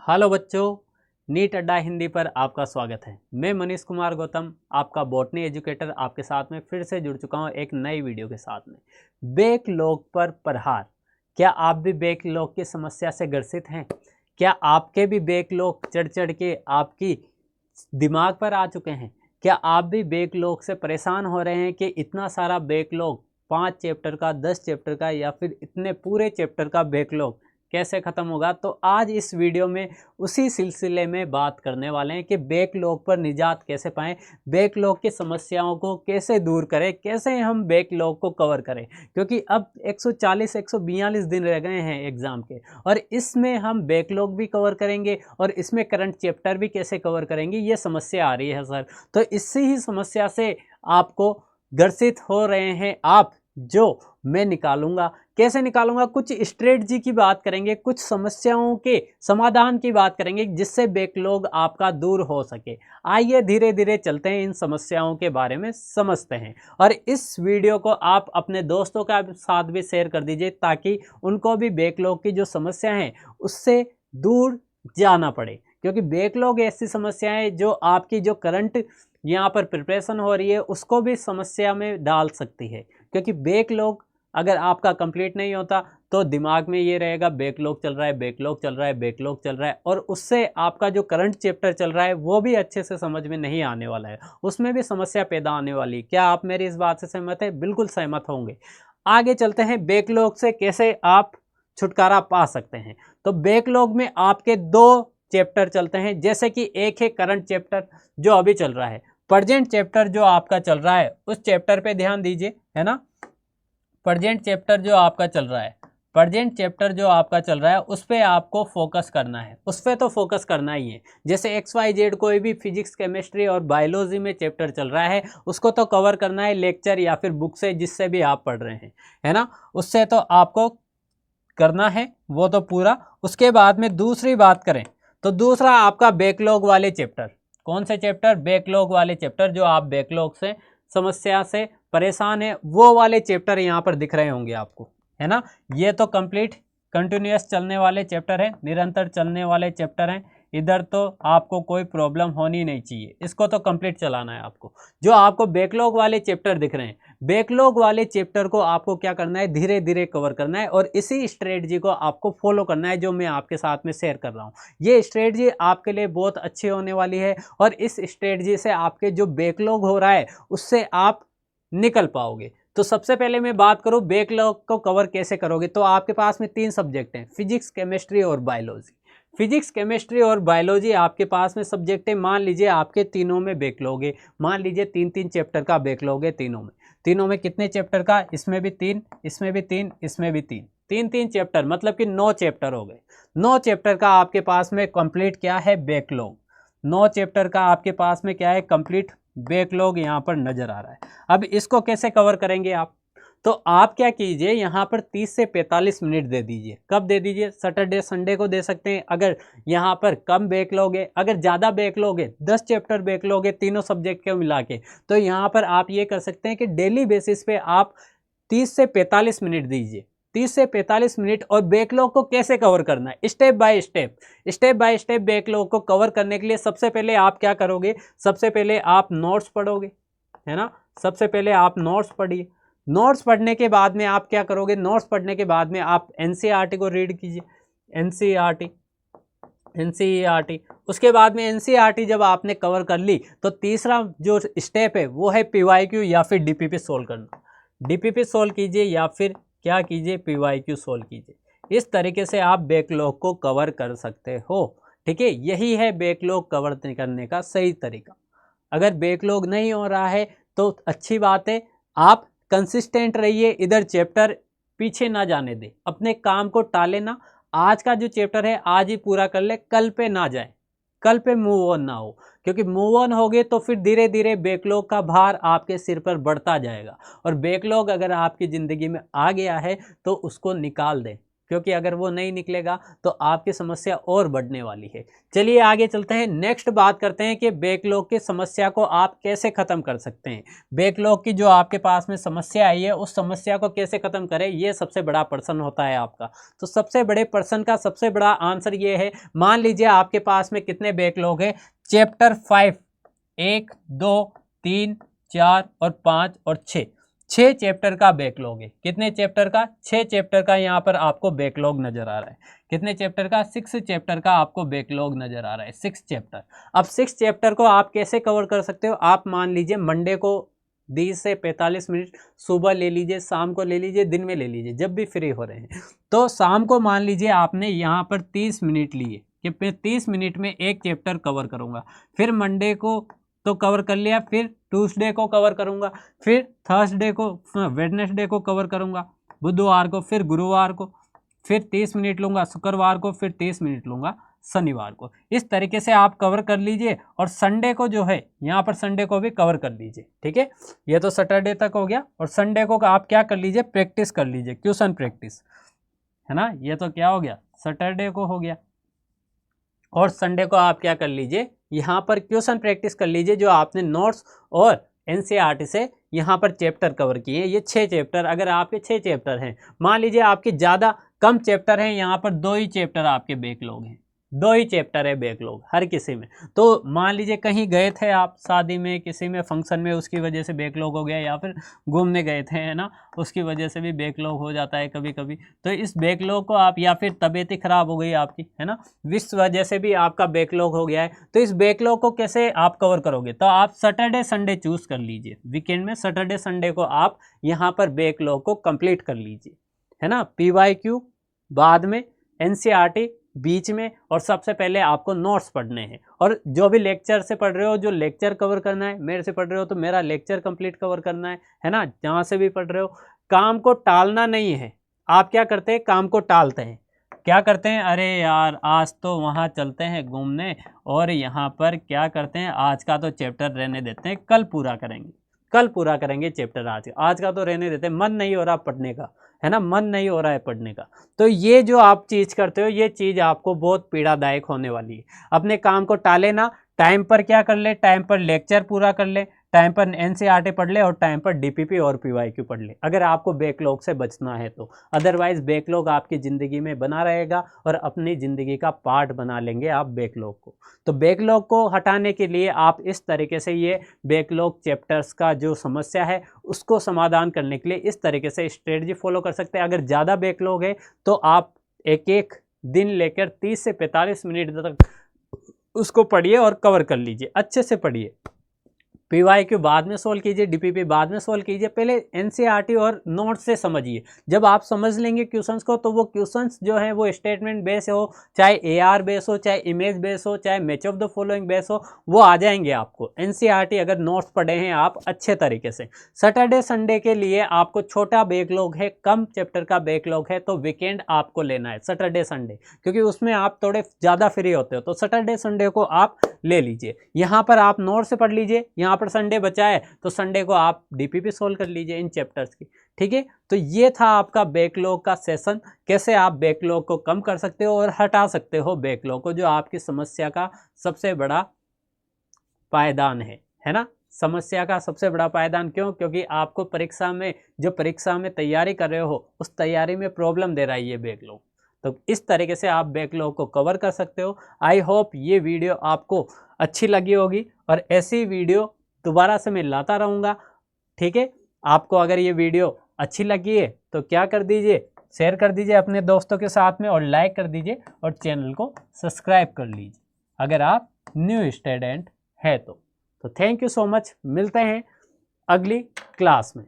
Hello बच्चों, NEET अड्डा हिंदी पर आपका स्वागत है। मैं मनीष कुमार गौतम, आपका बॉटनी एजुकेटर, आपके साथ में फिर से जुड़ चुका हूं एक नई वीडियो के साथ में। बैकलॉग पर प्रहार। क्या आप भी बैकलॉग की समस्या से ग्रसित हैं? क्या आपके भी बैकलॉग चढ़ चढ़ के आपकी दिमाग पर आ चुके हैं? क्या आप भी बैकलॉग से परेशान हो रहे हैं कि इतना सारा बैकलॉग 5 चैप्टर का, 10 चैप्टर का या फिर इतने पूरे चैप्टर का बैकलॉग कैसे ख़त्म होगा? तो आज इस वीडियो में उसी सिलसिले में बात करने वाले हैं कि बैकलॉग पर निजात कैसे पाएं, बैकलॉग की समस्याओं को कैसे दूर करें, कैसे हम बैकलॉग को कवर करें। क्योंकि अब 140-142 दिन रह गए हैं एग्ज़ाम के, और इसमें हम बैकलॉग भी कवर करेंगे और इसमें करंट चैप्टर भी कैसे कवर करेंगे, ये समस्या आ रही है सर। तो इसी ही समस्या से आपको ग्रसित हो रहे हैं आप, जो मैं निकालूंगा। कैसे निकालूंगा? कुछ स्ट्रेटजी की बात करेंगे, कुछ समस्याओं के समाधान की बात करेंगे जिससे बैकलॉग आपका दूर हो सके। आइए धीरे धीरे चलते हैं, इन समस्याओं के बारे में समझते हैं। और इस वीडियो को आप अपने दोस्तों के साथ भी शेयर कर दीजिए ताकि उनको भी बैकलॉग की जो समस्या है उससे दूर जाना पड़े। क्योंकि बैकलॉग ऐसी समस्या है जो आपकी जो करंट यहाँ पर प्रिपरेशन हो रही है उसको भी समस्या में डाल सकती है। क्योंकि बैकलॉग अगर आपका कंप्लीट नहीं होता तो दिमाग में ये रहेगा बैकलॉग चल रहा है, बैकलॉग चल रहा है, बैकलॉग चल रहा है, और उससे आपका जो करंट चैप्टर चल रहा है वो भी अच्छे से समझ में नहीं आने वाला है, उसमें भी समस्या पैदा आने वाली है। क्या आप मेरी इस बात से सहमत है? बिल्कुल सहमत होंगे। आगे चलते हैं, बैकलॉग से कैसे आप छुटकारा पा सकते हैं। तो बैकलॉग में आपके 2 चैप्टर चलते हैं। जैसे कि एक है करंट चैप्टर जो अभी चल रहा है, प्रेजेंट चैप्टर जो आपका चल रहा है उस चैप्टर पे ध्यान दीजिए, है ना। प्रेजेंट चैप्टर जो आपका चल रहा है, प्रेजेंट चैप्टर जो आपका चल रहा है उस पर आपको फोकस करना है, उस पर तो फोकस करना ही है। जैसे XYZ कोई भी फिजिक्स, केमिस्ट्री और बायोलॉजी में चैप्टर चल रहा है उसको तो कवर करना है लेक्चर या फिर बुक से, जिससे भी आप पढ़ रहे हैं, है ना, उससे तो आपको करना है वो तो पूरा। उसके बाद में दूसरी बात करें तो दूसरा आपका बैकलॉग वाले चैप्टर। कौन से चैप्टर? बैकलॉग वाले चैप्टर, जो आप बैकलॉग से समस्या से परेशान है वो वाले चैप्टर यहाँ पर दिख रहे होंगे आपको, है ना। ये तो कंप्लीट कंटिन्यूअस चलने वाले चैप्टर हैं, निरंतर चलने वाले चैप्टर हैं। इधर तो आपको कोई प्रॉब्लम होनी नहीं चाहिए, इसको तो कंप्लीट चलाना है आपको। जो आपको बैकलॉग वाले चैप्टर दिख रहे हैं, बैकलॉग वाले चैप्टर को आपको क्या करना है? धीरे धीरे कवर करना है, और इसी स्ट्रेटजी को आपको फॉलो करना है जो मैं आपके साथ में शेयर कर रहा हूँ। ये स्ट्रेटजी आपके लिए बहुत अच्छी होने वाली है, और इस स्ट्रेटजी से आपके जो बैकलॉग हो रहा है उससे आप निकल पाओगे। तो सबसे पहले मैं बात करूं बैकलॉग को कवर कैसे करोगे। तो आपके पास में 3 सब्जेक्ट हैं, फिजिक्स, केमिस्ट्री और बायोलॉजी। फिजिक्स, केमिस्ट्री और बायोलॉजी आपके पास में सब्जेक्ट है। मान लीजिए आपके तीनों में बैकलॉग है, मान लीजिए 3-3 चैप्टर का बैकलॉग है तीनों में। तीनों में कितने चैप्टर का? इसमें भी 3, इसमें भी 3, इसमें भी 3, 3-3 चैप्टर, मतलब कि 9 चैप्टर हो गए। 9 चैप्टर का आपके पास में कंप्लीट क्या है? बैकलॉग। 9 चैप्टर का आपके पास में क्या है? कंप्लीट बैकलॉग यहाँ पर नजर आ रहा है। अब इसको कैसे कवर करेंगे आप? तो आप क्या कीजिए, यहाँ पर 30 से 45 मिनट दे दीजिए। कब दे दीजिए? सैटरडे संडे को दे सकते हैं। अगर यहाँ पर कम बैकलॉग है, अगर ज़्यादा बैकलॉग है, 10 चैप्टर बैकलॉग है तीनों सब्जेक्ट को मिला के, तो यहाँ पर आप ये कर सकते हैं कि डेली बेसिस पे आप 30 से 45 मिनट दीजिए। 30 से 45 मिनट। और बैकलॉग को कैसे कवर करना है? स्टेप बाय स्टेप बैकलॉग को कवर करने के लिए सबसे पहले आप क्या करोगे? सबसे पहले आप नोट्स पढ़ोगे, है ना। सबसे पहले आप नोट्स पढ़िए। नोट्स पढ़ने के बाद में आप क्या करोगे? नोट्स पढ़ने के बाद में आप NCERT को रीड कीजिए। NCERT। उसके बाद में NCERT जब आपने कवर कर ली तो तीसरा जो स्टेप है वो है PYQ या फिर DPP सोल्व करना। DPP सोल्व कीजिए या फिर क्या कीजिए? PYQ सोल्व कीजिए। इस तरीके से आप बैकलॉग को कवर कर सकते हो, ठीक है। यही है बैकलॉग कवर करने का सही तरीका। अगर बैकलॉग नहीं हो रहा है तो अच्छी बात है, आप कंसिस्टेंट रहिए, इधर चैप्टर पीछे ना जाने दे, अपने काम को टाले ना। आज का जो चैप्टर है आज ही पूरा कर ले, कल पे ना जाए, कल पे मूव ऑन ना हो। क्योंकि मूव ऑन हो गए तो फिर धीरे धीरे बैकलॉग का भार आपके सिर पर बढ़ता जाएगा। और बैकलॉग अगर आपकी ज़िंदगी में आ गया है तो उसको निकाल दें, क्योंकि अगर वो नहीं निकलेगा तो आपकी समस्या और बढ़ने वाली है। चलिए आगे चलते हैं, नेक्स्ट बात करते हैं कि बैकलॉग की समस्या को आप कैसे ख़त्म कर सकते हैं। बैकलॉग की जो आपके पास में समस्या आई है उस समस्या को कैसे ख़त्म करें, ये सबसे बड़ा प्रश्न होता है आपका। तो सबसे बड़े प्रश्न का सबसे बड़ा आंसर ये है, मान लीजिए आपके पास में कितने बैकलॉग है, चैप्टर 5 1 2 3 4 और 5 और 6 चैप्टर का बैकलॉग है। कितने चैप्टर का, 6 चैप्टर का यहाँ पर आपको बैकलॉग नजर आ रहा है। कितने चैप्टर का, 6 चैप्टर का आपको बैकलॉग नजर आ रहा है, 6 चैप्टर। अब 6 चैप्टर को आप कैसे कवर कर सकते हो, आप मान लीजिए मंडे को 20 से 45 मिनट सुबह ले लीजिए, शाम को ले लीजिए, दिन में ले लीजिए, जब भी फ्री हो रहे हैं। तो शाम को मान लीजिए आपने यहाँ पर 30 मिनट लिए कि मैं 30 मिनट में एक चैप्टर कवर करूँगा। फिर मंडे को तो कवर कर लिया, फिर ट्यूसडे को कवर करूँगा, फिर थर्सडे को, वेडनेसडे को कवर करूँगा, बुधवार को, फिर गुरुवार को, फिर 30 मिनट लूँगा, शुक्रवार को फिर 30 मिनट लूँगा, शनिवार को। इस तरीके से आप कवर कर लीजिए और संडे को जो है यहाँ पर संडे को भी कवर कर लीजिए। ठीक है, ये तो सैटरडे तक हो गया। और संडे को आप क्या कर लीजिए, प्रैक्टिस कर लीजिए, क्वेश्चन प्रैक्टिस, है ना। ये तो क्या हो गया, सैटरडे को हो गया। और संडे को आप क्या कर लीजिए, यहाँ पर क्वेश्चन प्रैक्टिस कर लीजिए, जो आपने नोट्स और एनसीईआरटी से यहाँ पर चैप्टर कवर किए हैं। ये 6 चैप्टर, अगर आपके 6 चैप्टर हैं, मान लीजिए आपके ज़्यादा कम चैप्टर हैं, यहाँ पर 2 ही चैप्टर आपके बैकलॉग हैं, 2 ही चैप्टर है बैकलॉग हर किसी में। तो मान लीजिए कहीं गए थे आप, शादी में, किसी में फंक्शन में, उसकी वजह से बैकलॉग हो गया, या फिर घूमने गए थे, है ना, उसकी वजह से भी बैकलॉग हो जाता है कभी कभी। तो इस बैकलॉग को आप, या फिर तबीयत ही ख़राब हो गई आपकी, है ना, इस वजह से भी आपका बैकलॉग हो गया है, तो इस बैकलॉग को कैसे आप कवर करोगे। तो आप सैटरडे संडे चूज़ कर लीजिए, वीकेंड में सैटरडे संडे को आप यहाँ पर बैकलॉग को कंप्लीट कर लीजिए, है ना। PYQ बाद में, एनसीईआरटी बीच में, और सबसे पहले आपको नोट्स पढ़ने हैं। और जो भी लेक्चर से पढ़ रहे हो, जो लेक्चर कवर करना है, मेरे से पढ़ रहे हो तो मेरा लेक्चर कंप्लीट कवर करना है ना। जहाँ से भी पढ़ रहे हो, काम को टालना नहीं है। आप क्या करते हैं, काम को टालते हैं, क्या करते हैं, अरे यार आज तो वहाँ चलते हैं घूमने, और यहाँ पर क्या करते हैं, आज का तो चैप्टर रहने देते हैं, कल पूरा करेंगे, कल पूरा करेंगे चैप्टर, आज का तो रहने देते हैं, मन नहीं हो रहा पढ़ने का, है ना, मन नहीं हो रहा है पढ़ने का। तो ये जो आप चीज़ करते हो, ये चीज़ आपको बहुत पीड़ादायक होने वाली है। अपने काम को टाले ना, टाइम पर क्या कर ले, टाइम पर लेक्चर पूरा कर ले, टाइम पर एनसीईआरटी पढ़ ले, और टाइम पर डीपीपी और PYQ पढ़ ले, अगर आपको बैकलॉग से बचना है तो। अदरवाइज बैकलॉग आपकी ज़िंदगी में बना रहेगा और अपनी ज़िंदगी का पार्ट बना लेंगे आप बैकलॉग को। तो बैकलॉग को हटाने के लिए आप इस तरीके से ये बैकलॉग चैप्टर्स का जो समस्या है उसको समाधान करने के लिए इस तरीके से स्ट्रेटजी फॉलो कर सकते हैं। अगर ज़्यादा बैकलॉग है तो आप एक एक दिन लेकर 30 से 45 मिनट तक उसको पढ़िए और कवर कर लीजिए, अच्छे से पढ़िए। PYQ बाद में सोल्व कीजिए, DPP बाद में सोल्व कीजिए, पहले एनसीईआरटी और नोट्स से समझिए। जब आप समझ लेंगे क्वेश्चंस को, तो वो क्वेश्चंस जो हैं वो स्टेटमेंट बेस हो, चाहे AR बेस हो, चाहे इमेज बेस हो, चाहे match of the following base हो, वो आ जाएंगे आपको। एनसीईआरटी अगर नोट्स पढ़े हैं आप अच्छे तरीके से। सैटरडे संडे के लिए आपको छोटा बैकलॉग है, कम चैप्टर का बैकलॉग है, तो वीकेंड आपको लेना है सैटरडे संडे, क्योंकि उसमें आप थोड़े ज़्यादा फ्री होते हो। तो सैटरडे संडे को आप ले लीजिए, यहाँ पर आप नोट से पढ़ लीजिए, यहाँ पर संडे बचा है तो संडे को आप DPP सोल्व कर लीजिए इन चैप्टर्स की। ठीक है, तो ये था आपका बैकलॉग का सेशन, कैसे आप बैकलॉग को कम कर सकते हो और हटा सकते हो बैकलॉग को, जो आपकी समस्या का सबसे बड़ा पायदान है ना। समस्या का सबसे बड़ा पायदान क्यों, क्योंकि आपको परीक्षा में, जो परीक्षा में तैयारी कर रहे हो, उस तैयारी में प्रॉब्लम दे रहा है ये बैकलॉग। तो इस तरीके से आप बैकलॉग को कवर कर सकते हो। आई होप ये वीडियो आपको अच्छी लगी होगी, और ऐसी वीडियो दोबारा से मैं लाता रहूँगा। ठीक है, आपको अगर ये वीडियो अच्छी लगी है तो क्या कर दीजिए, शेयर कर दीजिए अपने दोस्तों के साथ में, और लाइक कर दीजिए, और चैनल को सब्सक्राइब कर लीजिए अगर आप न्यू स्टूडेंट है तो। थैंक यू सो मच, मिलते हैं अगली क्लास में।